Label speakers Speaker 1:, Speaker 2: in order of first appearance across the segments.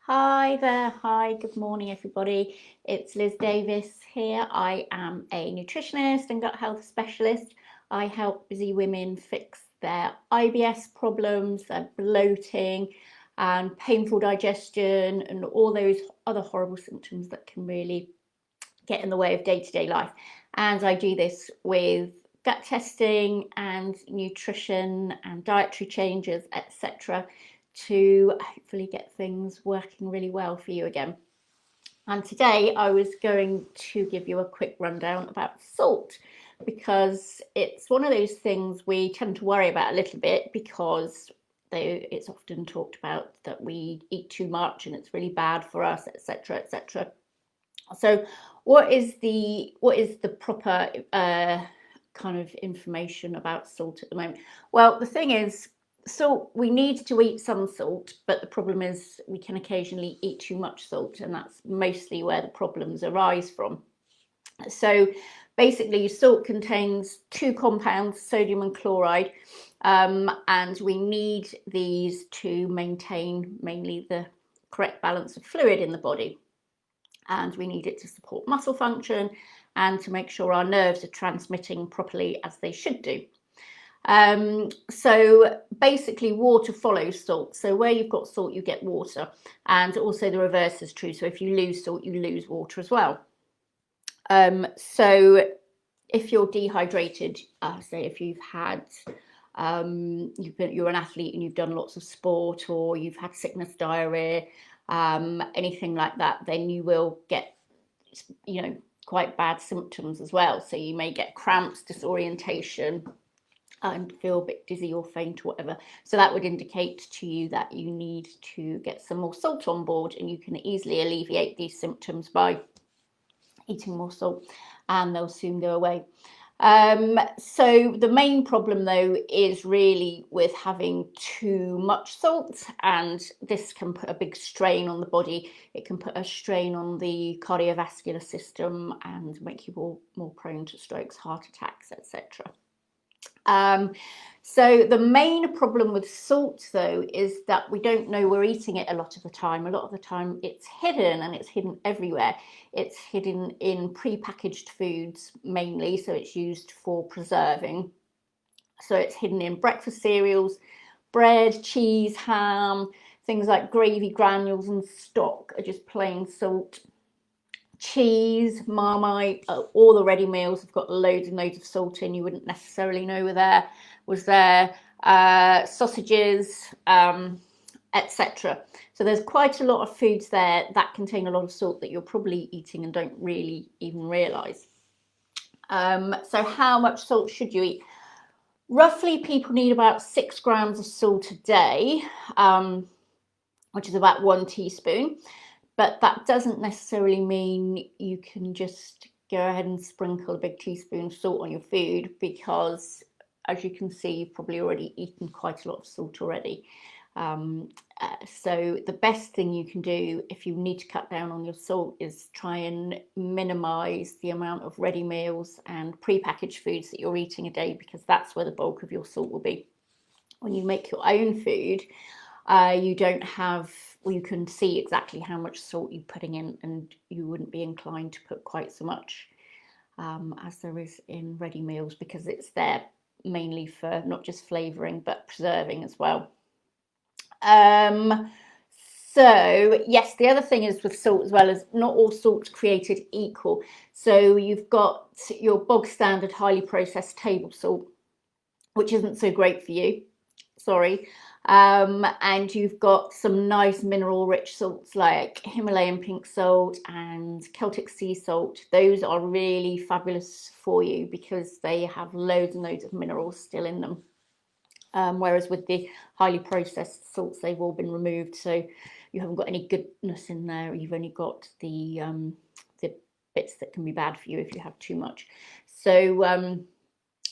Speaker 1: Hi there, hi, good morning everybody. It's Liz Davis here. I am a nutritionist and gut health specialist. I help busy women fix their IBS problems, their bloating and painful digestion and all those other horrible symptoms that can really get in the way of day-to-day life. And I do this with gut testing and nutrition and dietary changes, etc., to hopefully get things working really well for you again. And today I was going to give you a quick rundown about salt, because it's one of those things we tend to worry about a little bit, because it's often talked about that we eat too much and it's really bad for us, etc., etc. So what is the proper kind of information about salt at the moment? Well, the thing is, salt, we need to eat some salt, but the problem is we can occasionally eat too much salt, and that's mostly where the problems arise from. So basically, salt contains two compounds, sodium and chloride, and we need these to maintain mainly the correct balance of fluid in the body. And we need it to support muscle function and to make sure our nerves are transmitting properly as they should do. So basically, water follows salt. So where you've got salt, you get water, and also the reverse is true. So if you lose salt, you lose water as well. So if you're dehydrated, say if you've had you're an athlete and you've done lots of sport, or you've had sickness, diarrhea, anything like that, then you will get, quite bad symptoms as well. So you may get cramps, disorientation, and feel a bit dizzy or faint or whatever. So that would indicate to you that you need to get some more salt on board, and you can easily alleviate these symptoms by eating more salt, and they'll soon go away. So the main problem though is really with having too much salt, and this can put a big strain on the body. It can put a strain on the cardiovascular system and make you more prone to strokes, heart attacks, etc. So the main problem with salt though is that we don't know we're eating it a lot of the time. A lot of the time it's hidden, and it's hidden everywhere. It's hidden in pre-packaged foods mainly, so it's used for preserving. So it's hidden in breakfast cereals, bread, cheese, ham, things like gravy granules and stock are just plain salt. Cheese, Marmite, all the ready meals have got loads and loads of salt in. You wouldn't necessarily know was there. Sausages, etc. So there's quite a lot of foods there that contain a lot of salt that you're probably eating and don't really even realise. So how much salt should you eat? Roughly, people need about 6 grams of salt a day, which is about 1 teaspoon. But that doesn't necessarily mean you can just go ahead and sprinkle a big teaspoon of salt on your food, because as you can see, you've probably already eaten quite a lot of salt already. So the best thing you can do if you need to cut down on your salt is try and minimize the amount of ready meals and pre-packaged foods that you're eating a day, because that's where the bulk of your salt will be. When you make your own food, you don't have, well, you can see exactly how much salt you're putting in, and you wouldn't be inclined to put quite so much as there is in ready meals, because it's there mainly for not just flavouring but preserving as well. So yes, the other thing is with salt as well, is not all salt's created equal. So you've got your bog standard highly processed table salt, which isn't so great for you, sorry. And you've got some nice mineral rich salts like Himalayan pink salt and Celtic sea salt. Those are really fabulous for you because they have loads and loads of minerals still in them. Whereas with the highly processed salts, they've all been removed, so you haven't got any goodness in there. You've only got the bits that can be bad for you if you have too much. So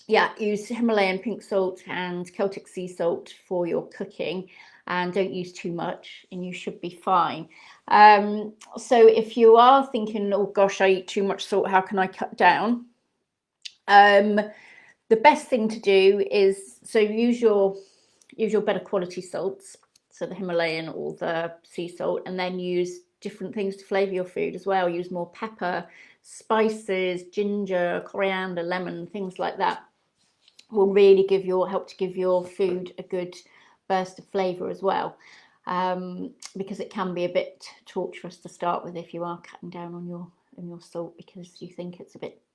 Speaker 1: yeah, use Himalayan pink salt and Celtic sea salt for your cooking, and don't use too much, and you should be fine. So if you are thinking, oh gosh, I eat too much salt, how can I cut down? The best thing to do is, so use your better quality salts. so the Himalayan or the sea salt, and then use different things to flavour your food as well. Use more pepper, spices, ginger, coriander, lemon, things like that will really help to give your food a good burst of flavour as well. Because it can be a bit torturous to start with if you are cutting down on your salt because you think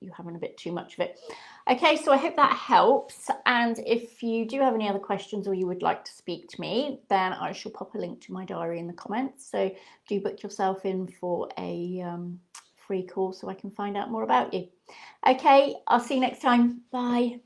Speaker 1: you're having a bit too much of it. Okay, so I hope that helps, and if you do have any other questions or you would like to speak to me, then I shall pop a link to my diary in the comments, so do book yourself in for a free call so I can find out more about you. Okay, I'll see you next time. Bye.